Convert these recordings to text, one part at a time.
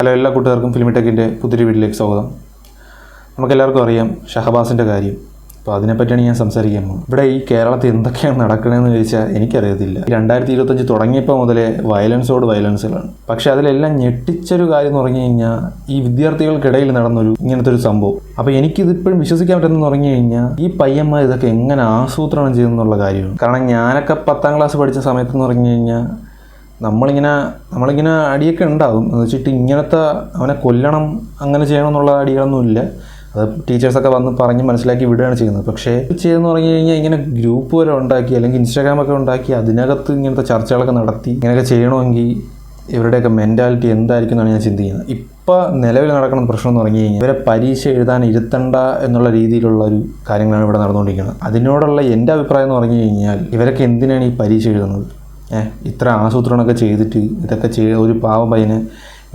Hello, എല്ലാ കൂട്ടുകാർക്കും ഫിലിമി ടെക്കിൻ്റെ പുതിയൊരു വീഡിയോയിലേക്ക് സ്വാഗതം. നമുക്കെല്ലാവർക്കും അറിയാം ഷഹബാസിൻ്റെ കാര്യം. അപ്പോൾ അതിനെപ്പറ്റിയാണ് ഞാൻ സംസാരിക്കാൻ പോകുന്നത്. ഇവിടെ ഈ കേരളത്തിൽ എന്തൊക്കെയാണ് നടക്കണമെന്ന് ചോദിച്ചാൽ എനിക്കറിയത്തില്ല. 2025 തുടങ്ങിയപ്പോൾ മുതലേ വയലൻസോട് വയലൻസുകളാണ്. പക്ഷേ അതിലെല്ലാം ഞെട്ടിച്ചൊരു കാര്യം എന്ന് പറഞ്ഞു കഴിഞ്ഞാൽ ഈ വിദ്യാർത്ഥികൾക്കിടയിൽ നടന്നൊരു ഇങ്ങനത്തെ ഒരു സംഭവം. അപ്പോൾ എനിക്കിതിപ്പോഴും വിശ്വസിക്കാൻ പറ്റുമെന്ന് പറഞ്ഞു കഴിഞ്ഞാൽ ഈ പയ്യന്മാർ ഇതൊക്കെ എങ്ങനെ ആസൂത്രണം ചെയ്യുന്നുള്ള കാര്യമാണ്. കാരണം ഞാനൊക്കെ 10ാം ക്ലാസ് പഠിച്ച സമയത്തെന്ന് പറഞ്ഞു കഴിഞ്ഞാൽ നമ്മളിങ്ങനെ അടിയൊക്കെ ഉണ്ടാകും. എന്ന് വെച്ചിട്ട് ഇങ്ങനത്തെ അവനെ കൊല്ലണം അങ്ങനെ ചെയ്യണം എന്നുള്ള അടികളൊന്നുമില്ല. അത് ടീച്ചേഴ്സൊക്കെ വന്ന് പറഞ്ഞ് മനസ്സിലാക്കി വിടുകയാണ് ചെയ്യുന്നത്. പക്ഷേ ചെയ്തെന്ന് പറഞ്ഞു കഴിഞ്ഞാൽ ഇങ്ങനെ ഗ്രൂപ്പ് വരെ ഉണ്ടാക്കി അല്ലെങ്കിൽ ഇൻസ്റ്റാഗ്രാമൊക്കെ ഉണ്ടാക്കി അതിനകത്ത് ഇങ്ങനത്തെ ചർച്ചകളൊക്കെ നടത്തി ഇങ്ങനെയൊക്കെ ചെയ്യണമെങ്കിൽ ഇവരുടെയൊക്കെ മെൻറ്റാലിറ്റി എന്തായിരിക്കും എന്നാണ് ഞാൻ ചിന്തിക്കുന്നത്. ഇപ്പോൾ നിലവിൽ നടക്കുന്ന പ്രശ്നം എന്ന് പറഞ്ഞു കഴിഞ്ഞാൽ ഇവരെ പരീക്ഷ എഴുതാൻ ഇരുത്തണ്ട എന്നുള്ള രീതിയിലുള്ള ഒരു കാര്യങ്ങളാണ് ഇവിടെ നടന്നുകൊണ്ടിരിക്കുന്നത്. അതിനോടുള്ള എൻ്റെ അഭിപ്രായം എന്ന് പറഞ്ഞു കഴിഞ്ഞാൽ ഇവരൊക്കെ എന്തിനാണ് ഈ പരീക്ഷ എഴുതുന്നത്? ഇത്ര ആസൂത്രണമൊക്കെ ചെയ്തിട്ട് ഇതൊക്കെ ഒരു പാവം പയ്യനെ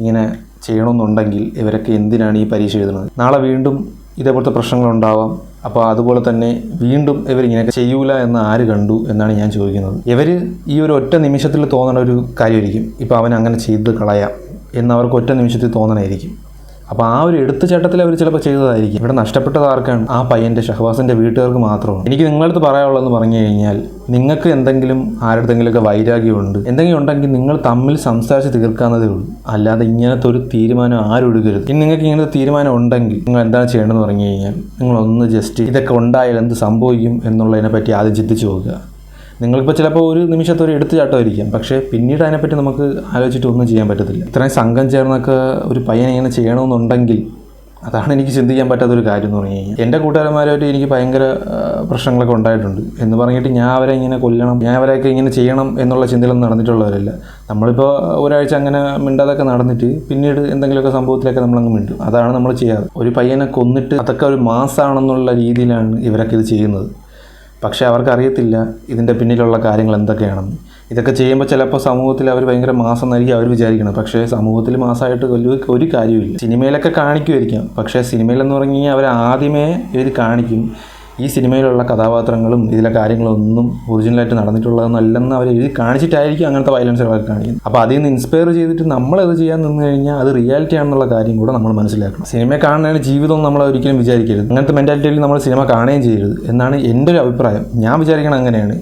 ഇങ്ങനെ ചെയ്യണമെന്നുണ്ടെങ്കിൽ ഇവരൊക്കെ എന്തിനാണ് ഈ പരീക്ഷ എഴുതുന്നത്? നാളെ വീണ്ടും ഇതേപോലത്തെ പ്രശ്നങ്ങളുണ്ടാവാം. അപ്പോൾ അതുപോലെ തന്നെ വീണ്ടും ഇവരിങ്ങനെയൊക്കെ ചെയ്യൂല എന്ന് ആര് കണ്ടു എന്നാണ് ഞാൻ ചോദിക്കുന്നത്. ഇവർ ഈ ഒരു ഒറ്റ നിമിഷത്തിൽ തോന്നണ ഒരു കാര്യമായിരിക്കും, ഇപ്പോൾ അവൻ അങ്ങനെ ചെയ്ത് കളയാം എന്നവർക്ക് ഒറ്റ നിമിഷത്തിൽ തോന്നണമായിരിക്കും. അപ്പോൾ ആ ഒരു എടുത്തുചാട്ടത്തിൽ അവർ ചിലപ്പോൾ ചെയ്തതായിരിക്കും. ഇവിടെ നഷ്ടപ്പെട്ടത് ആർക്കാണ്? ആ പയ്യൻ്റെ ഷഹബാസിൻ്റെ വീട്ടുകാർക്ക് മാത്രമാണ്. എനിക്ക് നിങ്ങളടുത്ത് പറയാനുള്ളതെന്ന് പറഞ്ഞു കഴിഞ്ഞാൽ നിങ്ങൾക്ക് എന്തെങ്കിലും ആരുടെങ്കിലുമൊക്കെ വൈരാഗ്യമുണ്ട്, എന്തെങ്കിലും ഉണ്ടെങ്കിൽ നിങ്ങൾ തമ്മിൽ സംസാരിച്ച് തീർക്കാവുന്നതേ ഉള്ളൂ. അല്ലാതെ ഇങ്ങനത്തെ ഒരു തീരുമാനം ആരും എടുക്കരുത്. ഇനി നിങ്ങൾക്ക് ഇങ്ങനത്തെ തീരുമാനം ഉണ്ടെങ്കിൽ നിങ്ങൾ എന്താണ് ചെയ്യേണ്ടതെന്ന് പറഞ്ഞു കഴിഞ്ഞാൽ നിങ്ങളൊന്ന് ജസ്റ്റ് ഇതൊക്കെ ഉണ്ടായാൽ എന്ത് സംഭവിക്കും എന്നുള്ളതിനെ പറ്റി ആദ്യം ചിന്തിച്ച് നോക്കുക. നിങ്ങളിപ്പോൾ ചിലപ്പോൾ ഒരു നിമിഷത്തെ ഒരു എടുത്തുചാട്ടമായിരിക്കാം, പക്ഷേ പിന്നീട് അതിനെപ്പറ്റി നമുക്ക് ആലോചിച്ചിട്ട് ഒന്നും ചെയ്യാൻ പറ്റത്തില്ല. ഇത്രയും സംഘം ചേർന്നൊക്കെ ഒരു പയ്യനെ ഇങ്ങനെ ചെയ്യണമെന്നുണ്ടെങ്കിൽ അതാണ് എനിക്ക് ചിന്തിക്കാൻ പറ്റാത്തൊരു കാര്യം എന്ന് പറഞ്ഞു കഴിഞ്ഞാൽ. എൻ്റെ കൂട്ടുകാരന്മാരായിട്ട് എനിക്ക് ഭയങ്കര പ്രശ്നങ്ങളൊക്കെ ഉണ്ടായിട്ടുണ്ട് എന്ന് പറഞ്ഞിട്ട് ഞാൻ അവരെ ഇങ്ങനെ കൊല്ലണം, ഞാൻ അവരെയൊക്കെ ഇങ്ങനെ ചെയ്യണം എന്നുള്ള ചിന്തയിലൊന്നും നടന്നിട്ടുള്ളവരല്ല. നമ്മളിപ്പോൾ ഒരാഴ്ച അങ്ങനെ മിണ്ടാതൊക്കെ നടന്നിട്ട് പിന്നീട് എന്തെങ്കിലുമൊക്കെ സംഭവത്തിലൊക്കെ നമ്മളങ്ങ് മിണ്ടും. അതാണ് നമ്മൾ ചെയ്യാറ്. ഒരു പയ്യനെ കൊന്നിട്ട് അതൊക്കെ ഒരു മാസാണെന്നുള്ള രീതിയിലാണ് ഇവരൊക്കെ ഇത് ചെയ്യുന്നത്. പക്ഷേ അവർക്കറിയത്തില്ല ഇതിൻ്റെ പിന്നിലുള്ള കാര്യങ്ങൾ എന്തൊക്കെയാണെന്ന്. ഇതൊക്കെ ചെയ്യുമ്പോൾ ചിലപ്പോൾ സമൂഹത്തിൽ അവർ ഭയങ്കര മാസം എന്നായിരിക്കും അവർ വിചാരിക്കണം. പക്ഷേ സമൂഹത്തിൽ മാസമായിട്ട് ഒരു കാര്യമില്ല. സിനിമയിലൊക്കെ കാണിക്കുമായിരിക്കാം, പക്ഷേ സിനിമയിലെന്ന് പറഞ്ഞു കഴിഞ്ഞാൽ അവർ ആദ്യമേ ഇവർ കാണിക്കും ഈ സിനിമയിലുള്ള കഥാപാത്രങ്ങളും ഇതിലെ കാര്യങ്ങളൊന്നും ഒറിജിനലായിട്ട് നടന്നിട്ടുള്ളതെന്നല്ലെന്ന് അവർ എഴുതി കാണിച്ചിട്ടായിരിക്കും അങ്ങനത്തെ വയലൻസുകളൊക്കെ കാണിക്കുന്നത്. അപ്പോൾ അതിൽ നിന്ന് ഇൻസ്പയർ ചെയ്തിട്ട് നമ്മളത് ചെയ്യാൻ നിന്ന് കഴിഞ്ഞാൽ അത് റിയാലിറ്റി ആണെന്നുള്ള കാര്യം കൂടെ നമ്മൾ മനസ്സിലാക്കണം. സിനിമ കാണുന്നതിന് ജീവിതം നമ്മൾ ഒരിക്കലും വിചാരിക്കരുത്. അങ്ങനത്തെ മെൻറ്റാലിറ്റിയിൽ നമ്മൾ സിനിമ കാണുകയും ചെയ്യരുത് എന്നാണ് എൻ്റെ ഒരു അഭിപ്രായം. ഞാൻ വിചാരിക്കണം അങ്ങനെയാണ്.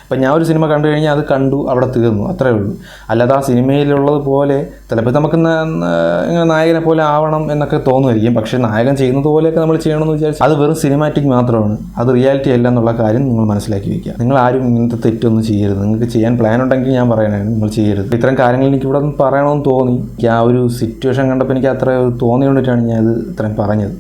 ഇപ്പം ഞാൻ ഒരു സിനിമ കണ്ടു കഴിഞ്ഞാൽ അത് കണ്ടു, അവിടെ തീർന്നു, അത്രേ ഉള്ളൂ. അല്ലാതെ ആ സിനിമയിലുള്ളത് പോലെ ചിലപ്പോൾ നമുക്ക് ഇങ്ങനെ നായകനെ പോലെ ആവണം എന്നൊക്കെ തോന്നുമായിരിക്കും. പക്ഷേ നായകൻ ചെയ്യുന്നത് പോലെയൊക്കെ നമ്മൾ ചെയ്യണമെന്ന് വിചാരിച്ചാൽ അത് വെറും സിനിമാറ്റിക് മാത്രമാണ്, അത് റിയാലിറ്റി അല്ല എന്നുള്ള കാര്യം നിങ്ങൾ മനസ്സിലാക്കി വയ്ക്കുക. നിങ്ങൾ ആരും ഇങ്ങനത്തെ തെറ്റൊന്നും ചെയ്യരുത്. നിങ്ങൾക്ക് ചെയ്യാൻ പ്ലാൻ ഉണ്ടെങ്കിൽ ഞാൻ പറയണതാണ്, നിങ്ങൾ ചെയ്യരുത്. ഇത്തരം കാര്യങ്ങൾ എനിക്ക് ഇവിടെ പറയണമെന്ന് തോന്നി. ആ ഒരു സിറ്റുവേഷൻ കണ്ടപ്പോൾ എനിക്ക് അത്ര തോന്നിക്കൊണ്ടിട്ടാണ് ഞാൻ ഇത് ഇത്രയും പറഞ്ഞത്.